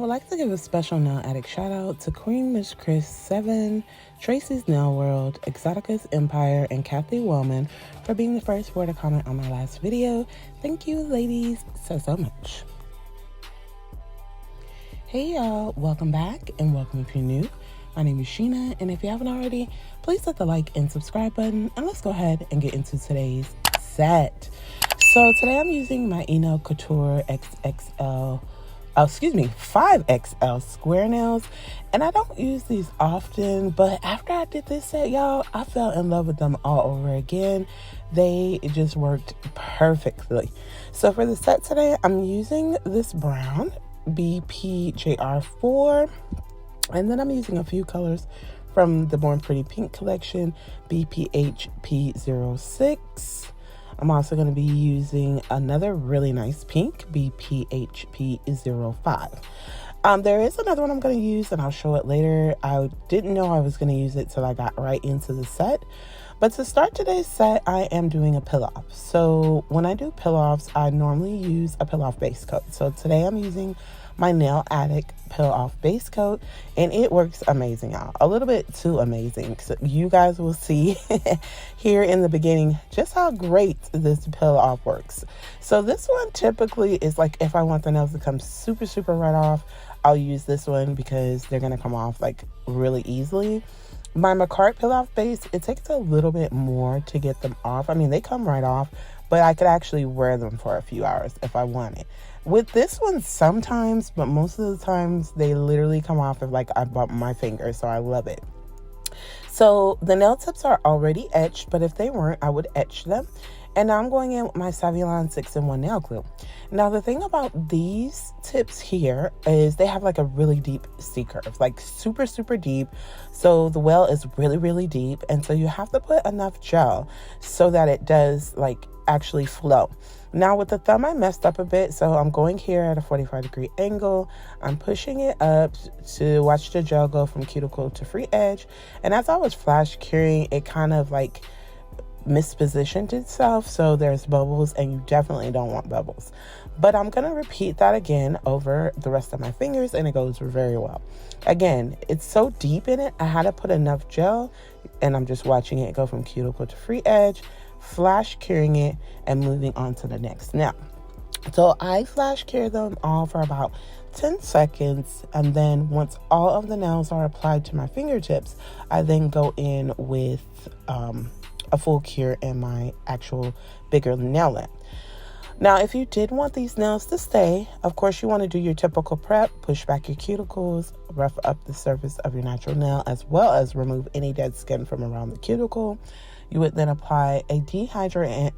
would like to give a special nail addict shout out to Queen Miss Chris 7, Tracy's Nail World, Exotica's Empire, and Kathy Wellman for being the first four to comment on my last video. Thank you, ladies, so much. Hey y'all, welcome back and welcome if you're new. My name is Sheena, and if you haven't already, please hit the like and subscribe button, and let's go ahead and get into today's set. So today I'm using my Nail Couture 5XL square nails, and I don't use these often, but after I did this set, y'all, I fell in love with them all over again. They just worked perfectly. So for the set today, I'm using this brown BPJR4, and then I'm using a few colors from the Born Pretty Pink collection, BPHP06. I'm also going to be using another really nice pink, BPHP05. There is another one I'm going to use, and I'll show it later. I didn't know I was going to use it till I got right into the set. But to start today's set, I am doing a peel-off. So when I do peel-offs, I normally use a peel-off base coat. So today I'm using my Nail Addict peel-off base coat, and it works amazing, y'all. A little bit too amazing. So you guys will see here in the beginning just how great this peel-off works. So this one typically is like if I want the nails to come super right off, I'll use this one because they're gonna come off like really easily. My Macart peel-off base, it takes a little bit more to get them off. I mean, they come right off, but I could actually wear them for a few hours if I wanted. With this one, sometimes, but most of the times, they literally come off if like I bump my finger, so I love it. So the nail tips are already etched, but if they weren't, I would etch them. And now I'm going in with my Savillon 6-in-1 nail glue. Now, the thing about these tips here is they have like a really deep C-curve, like super deep. So the well is really deep. And so you have to put enough gel so that it does like actually flow. Now with the thumb, I messed up a bit. So I'm going here at a 45-degree angle. I'm pushing it up to watch the gel go from cuticle to free edge. And as I was flash curing, it kind of like mispositioned itself, so there's bubbles, and you definitely don't want bubbles. But I'm gonna repeat that again over the rest of my fingers, and it goes very well. Again, it's so deep in it, I had to put enough gel, and I'm just watching it go from cuticle to free edge, flash curing it, and moving on to the next. Now, so I flash cure them all for about 10 seconds, and then once all of the nails are applied to my fingertips, I then go in with a full cure in my actual bigger nail length. Now, if you did want these nails to stay, of course, you want to do your typical prep, push back your cuticles, rough up the surface of your natural nail, as well as remove any dead skin from around the cuticle. You would then apply a dehydrator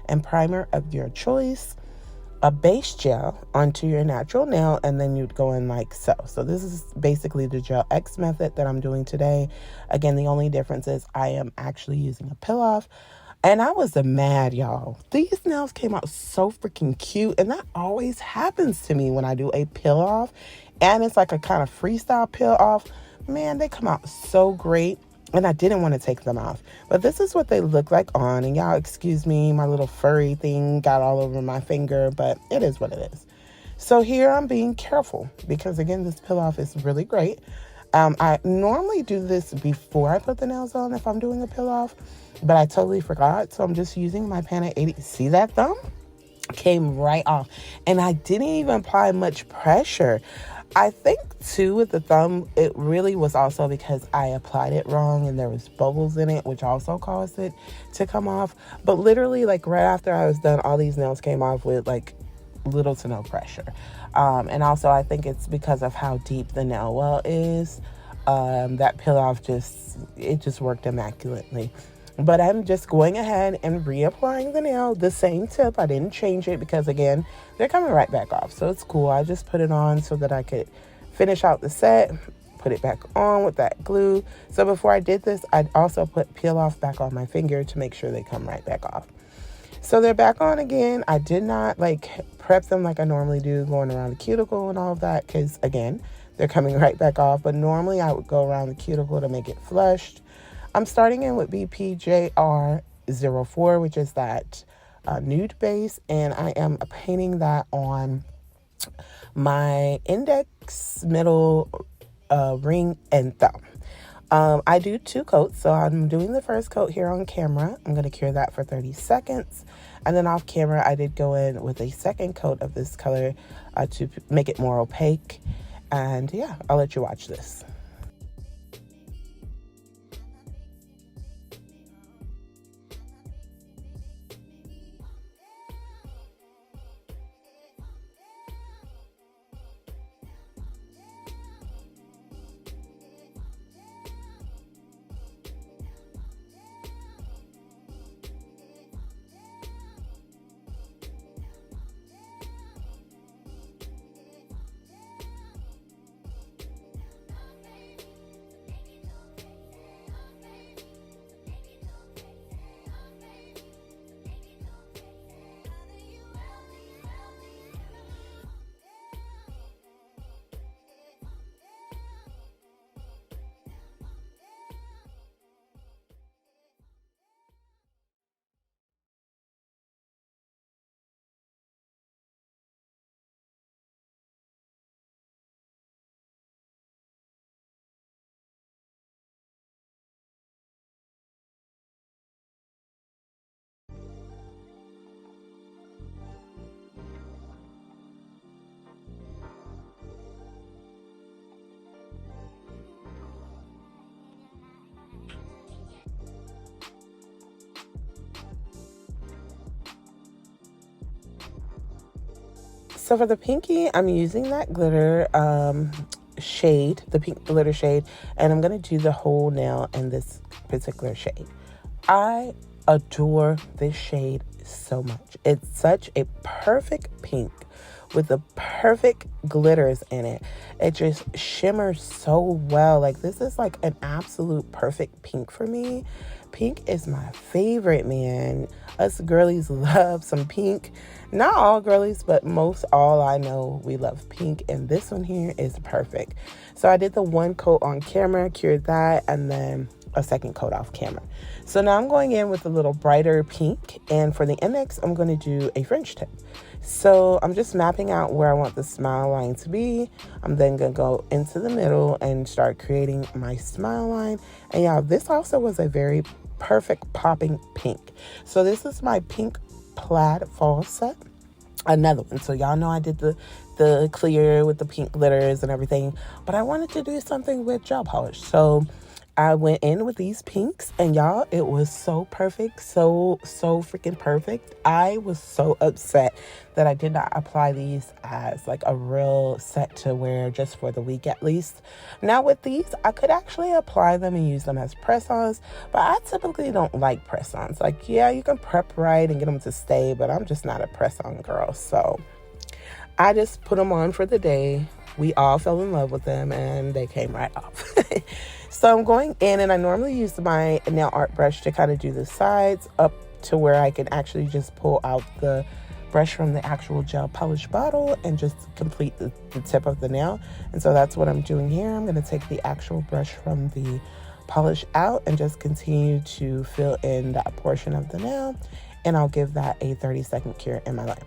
and primer of your choice, a base gel onto your natural nail, and then you'd go in like so. So this is basically the Gel X method that I'm doing today. Again, the only difference is I am actually using a peel-off. And I was mad, y'all. These nails came out so freaking cute, and that always happens to me when I do a peel-off. And it's like a kind of freestyle peel-off. Man, they come out so great. And I didn't want to take them off. But this is what they look like on. And y'all, excuse me, my little furry thing got all over my finger. But it is what it is. So here I'm being careful. Because, again, this peel-off is really great. I normally do this before I put the nails on if I'm doing a peel-off. But I totally forgot. So I'm just using my pan at 80. See that thumb? Came right off. And I didn't even apply much pressure. I think, too, with the thumb, it really was also because I applied it wrong and there was bubbles in it, which also caused it to come off. But literally, like, right after I was done, all these nails came off with, like, little to no pressure. And also, I think it's because of how deep the nail well is. That peel-off just worked immaculately. But I'm just going ahead and reapplying the nail, the same tip. I didn't change it because, again, they're coming right back off. So it's cool. I just put it on so that I could finish out the set, put it back on with that glue. So before I did this, I also put peel off back on my finger to make sure they come right back off. So they're back on again. I did not like prep them like I normally do, going around the cuticle and all of that, because, again, they're coming right back off. But normally I would go around the cuticle to make it flushed. I'm starting in with BPJR04, which is that nude base, and I am painting that on my index, middle, ring, and thumb. I do 2 coats, so I'm doing the first coat here on camera. I'm going to cure that for 30 seconds. And then off camera, I did go in with a second coat of this color to make it more opaque. And yeah, I'll let you watch this. So for the pinky, I'm using that glitter shade, the pink glitter shade, and I'm going to do the whole nail in this particular shade. I adore this shade so much. It's such a perfect pink with the perfect glitters in it. It just shimmers so well. Like, this is like an absolute perfect pink for me. Pink is my favorite, man. Us girlies love some pink. Not all girlies, but most all I know, we love pink. And this one here is perfect. So I did the 1 coat on camera, cured that, and then a second coat off camera. So now I'm going in with a little brighter pink. And for the index, I'm going to do a French tip. So I'm just mapping out where I want the smile line to be. I'm then going to go into the middle and start creating my smile line. And yeah, this also was a very perfect popping pink. So this is my pink plaid fall set. Another one. So y'all know I did the clear with the pink glitters and everything. But I wanted to do something with gel polish. So I went in with these pinks, and y'all, it was so perfect, so freaking perfect. I was so upset that I did not apply these as like a real set to wear just for the week at least. Now with these, I could actually apply them and use them as press-ons, but I typically don't like press-ons. Like, yeah, you can prep right and get them to stay, but I'm just not a press-on girl. So I just put them on for the day. We all fell in love with them, and they came right off. So I'm going in, and I normally use my nail art brush to kind of do the sides up to where I can actually just pull out the brush from the actual gel polish bottle and just complete the tip of the nail. And so that's what I'm doing here. I'm going to take the actual brush from the polish out and just continue to fill in that portion of the nail. And I'll give that a 30-second cure in my lamp.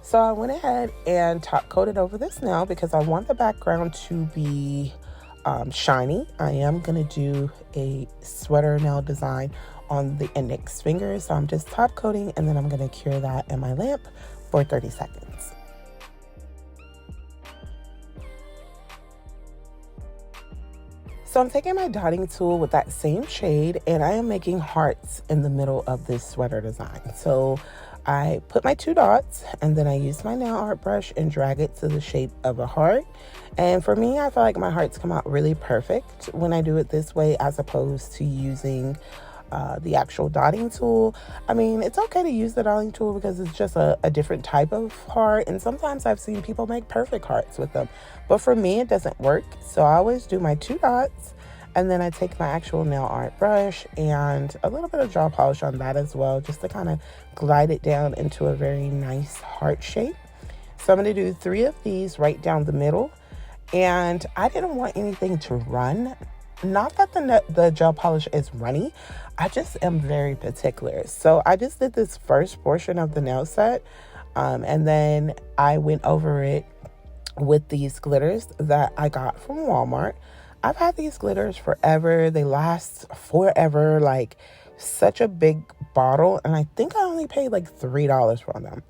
So I went ahead and top coated over this nail because I want the background to be shiny. I am going to do a sweater nail design on the index finger. So I'm just top coating, and then I'm going to cure that in my lamp for 30 seconds. So I'm taking my dotting tool with that same shade, and I am making hearts in the middle of this sweater design. So I put my 2 dots, and then I use my nail art brush and drag it to the shape of a heart. And for me, I feel like my hearts come out really perfect when I do it this way, as opposed to using the actual dotting tool. I mean, it's okay to use the dotting tool because it's just a different type of heart. And sometimes I've seen people make perfect hearts with them. But for me, it doesn't work. So I always do my 2 dots, And then I take my actual nail art brush and a little bit of gel polish on that as well, just to kind of glide it down into a very nice heart shape. So I'm going to do 3 of these right down the middle. And I didn't want anything to run. Not that the gel polish is runny. I just am very particular. So I just did this first portion of the nail set. And then I went over it with these glitters that I got from Walmart. I've had these glitters forever. They last forever, like such a big bottle. And I think I only paid like $3 for them.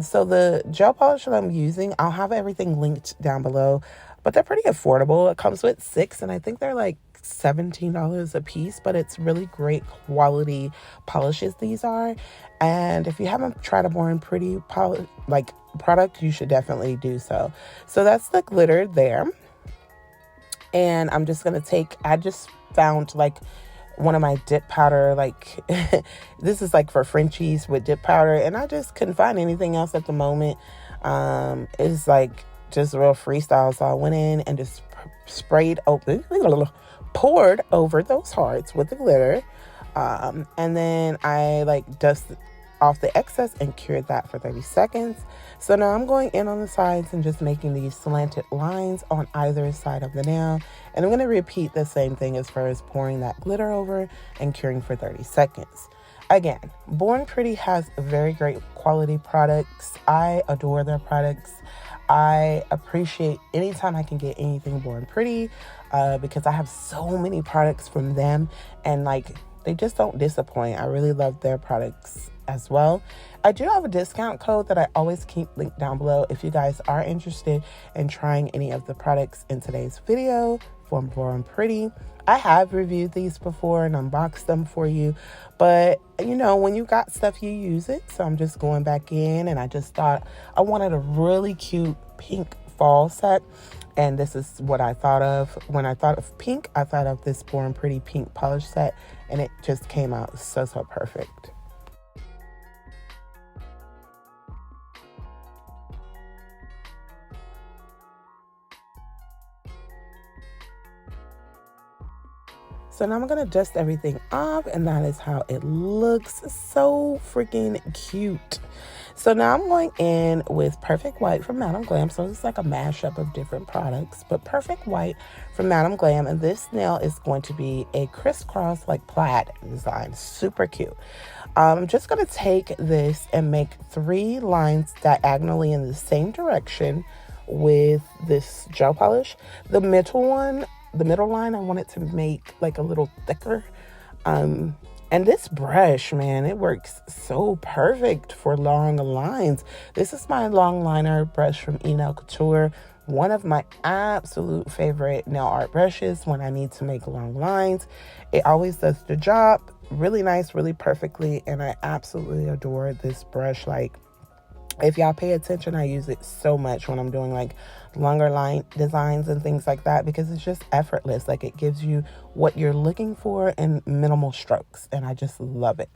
So the gel polish that I'm using, I'll have everything linked down below, but they're pretty affordable. It comes with 6, and I think they're like $17 a piece, but it's really great quality polishes these are. And if you haven't tried a Born Pretty product, you should definitely do so. So that's the glitter there. And I'm just going to take, I just found like one of my dip powder, like this is like for Frenchies with dip powder, and I just couldn't find anything else at the moment. It's like just real freestyle. So I went in and just poured over those hearts with the glitter. And then I like dusted off the excess and cured that for 30 seconds. So now I'm going in on the sides and just making these slanted lines on either side of the nail. And I'm going to repeat the same thing as far as pouring that glitter over and curing for 30 seconds. Again, Born Pretty has very great quality products. I adore their products. I appreciate anytime I can get anything Born Pretty because I have so many products from them, and like they just don't disappoint. I really love their products as well. I do have a discount code that I always keep linked down below if you guys are interested in trying any of the products in today's video from Born Pretty. I have reviewed these before and unboxed them for you, but you know, when you got stuff, you use it. So I'm just going back in, and I just thought I wanted a really cute pink fall set. And this is what I thought of. When I thought of pink, I thought of this Born Pretty pink polish set, and it just came out so perfect. So now I'm going to dust everything off, and that is how it looks. So freaking cute. So now I'm going in with Perfect White from Madam Glam. So it's like a mashup of different products, but Perfect White from Madam Glam. And this nail is going to be a crisscross like plaid design. Super cute. I'm just going to take this and make 3 lines diagonally in the same direction with this gel polish. The middle line, I want it to make like a little thicker. And this brush, man, it works so perfect for long lines. This is my long liner brush from Nail Couture. One of my absolute favorite nail art brushes when I need to make long lines. It always does the job really nice, really perfectly. And I absolutely adore this brush. Like, if y'all pay attention, I use it so much when I'm doing like longer line designs and things like that, because it's just effortless. Like, it gives you what you're looking for in minimal strokes, and I just love it.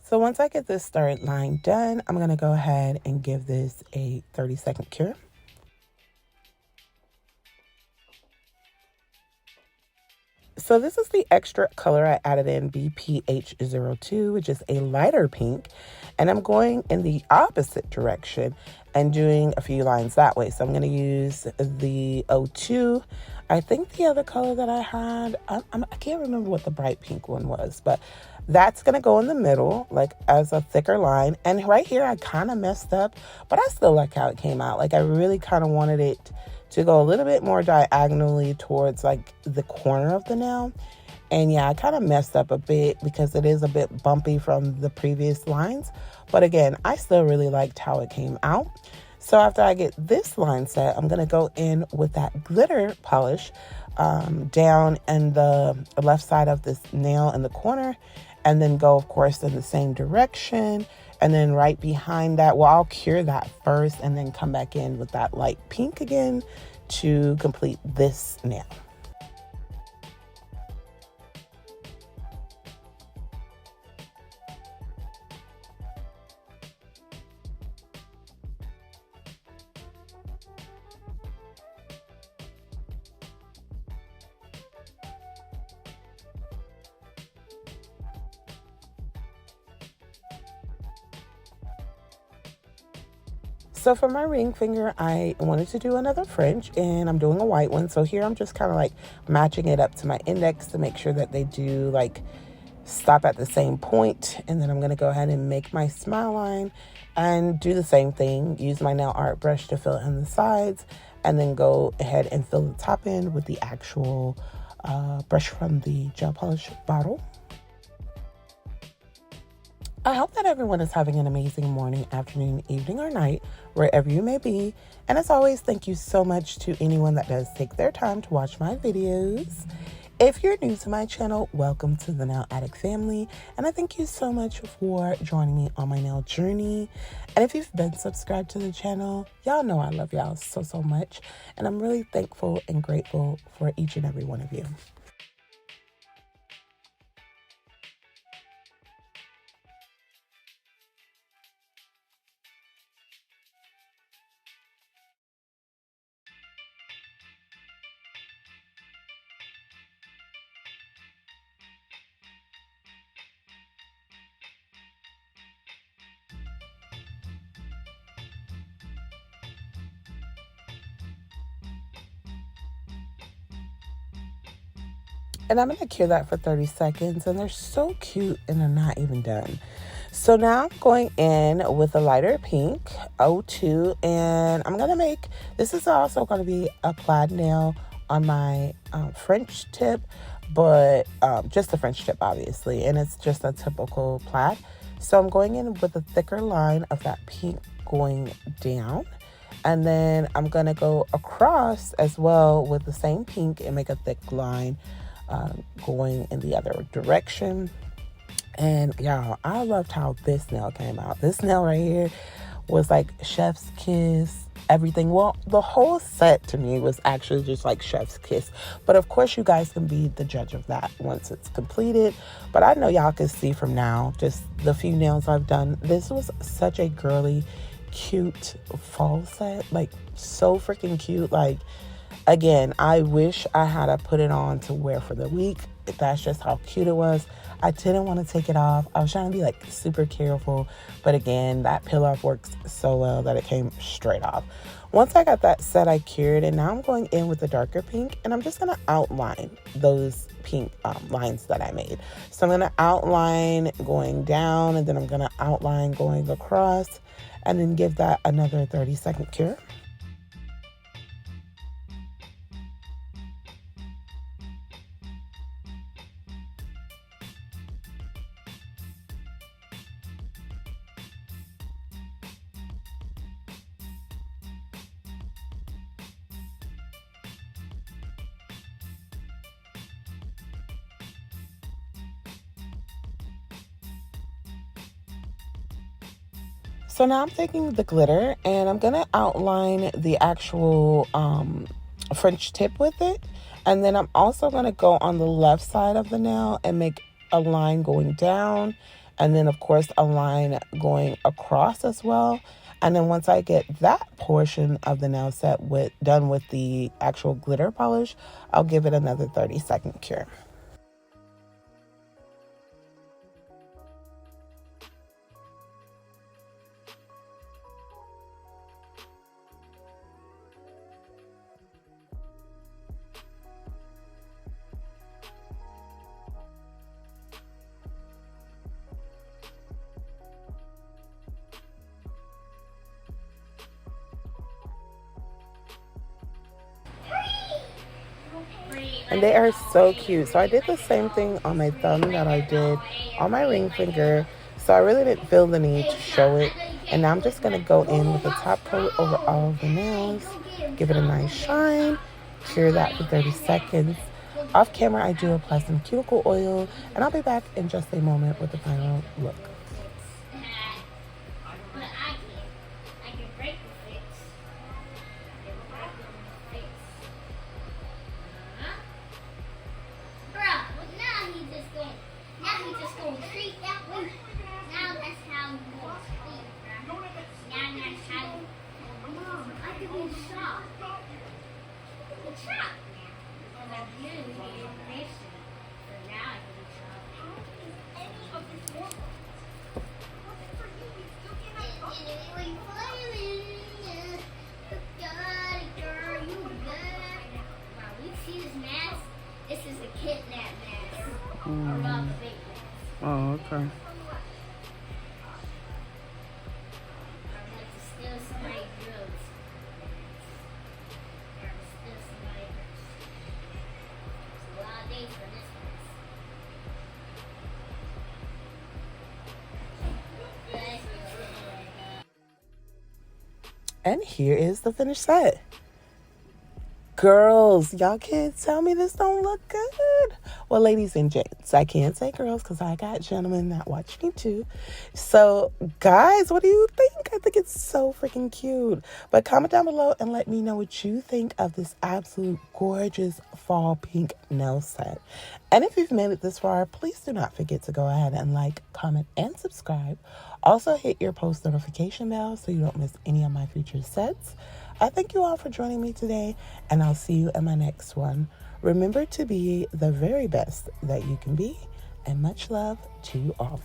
So once I get this third line done, I'm going to go ahead and give this a 30-second cure. So this is the extra color I added in, BPH02, which is a lighter pink. And I'm going in the opposite direction and doing a few lines that way. So I'm going to use the 02. I think the other color that I had, I can't remember what the bright pink one was, but that's going to go in the middle, like as a thicker line. And right here, I kind of messed up, but I still like how it came out. Like, I really kind of wanted it to go a little bit more diagonally towards like the corner of the nail. And yeah, I kind of messed up a bit because it is a bit bumpy from the previous lines. But again, I still really liked how it came out. So after I get this line set, I'm going to go in with that glitter polish down in the left side of this nail in the corner. And then go, of course, in the same direction. And then right behind that, well, I'll cure that first and then come back in with that light pink again to complete this nail. So for my ring finger, I wanted to do another French, and I'm doing a white one. So here I'm just kind of like matching it up to my index to make sure that they do like stop at the same point. And then I'm going to go ahead and make my smile line and do the same thing. Use my nail art brush to fill in the sides, and then go ahead and fill the top end with the actual brush from the gel polish bottle. I hope that everyone is having an amazing morning, afternoon, evening, or night, wherever you may be. And as always, thank you so much to anyone that does take their time to watch my videos. If you're new to my channel, welcome to the Nail Addict family. And I thank you so much for joining me on my nail journey. And if you've been subscribed to the channel, y'all know I love y'all so, so much. And I'm really thankful and grateful for each and every one of you. And I'm going to cure that for 30 seconds. And they're so cute and they're not even done. So now I'm going in with a lighter pink, 02. And I'm going to make, this is also going to be a plaid nail on my French tip. But just a French tip, obviously. And it's just a typical plaid. So I'm going in with a thicker line of that pink going down. And then I'm going to go across as well with the same pink and make a thick line going in the other direction. And y'all, I loved how this nail came out. This nail right here was like chef's kiss, everything. Well, the whole set to me was actually just like chef's kiss. But of course, you guys can be the judge of that once it's completed. But I know y'all can see from now, just the few nails I've done, this was such a girly, cute fall set. Like, so freaking cute. Like, again, I wish I had to put it on to wear for the week. That's just how cute it was. I didn't want to take it off. I was trying to be like super careful. But again, that peel off works so well that it came straight off. Once I got that set, I cured. And now I'm going in with the darker pink. And I'm just going to outline those pink lines that I made. So I'm going to outline going down. And then I'm going to outline going across. And then give that another 30-second cure. So now I'm taking the glitter and I'm going to outline the actual French tip with it. And then I'm also going to go on the left side of the nail and make a line going down. And then, of course, a line going across as well. And then once I get that portion of the nail set done with the actual glitter polish, I'll give it another 30-second cure. And they are so cute. So I did the same thing on my thumb that I did on my ring finger. So I really didn't feel the need to show it. And now I'm just going to go in with a top coat over all of the nails. Give it a nice shine. Cure that for 30 seconds. Off camera, I do apply some cuticle oil. And I'll be back in just a moment with the final look. Oh, okay. And here is the finished set. Girls, y'all can't tell me this don't look good. Well, ladies and gents, I can't say girls because I got gentlemen that watch me too. So, guys, what do you think? I think it's so freaking cute. But comment down below and let me know what you think of this absolute gorgeous fall pink nail set. And if you've made it this far, please do not forget to go ahead and like, comment, and subscribe. Also, hit your post notification bell so you don't miss any of my future sets. I thank you all for joining me today, and I'll see you in my next one. Remember to be the very best that you can be, and much love to you all.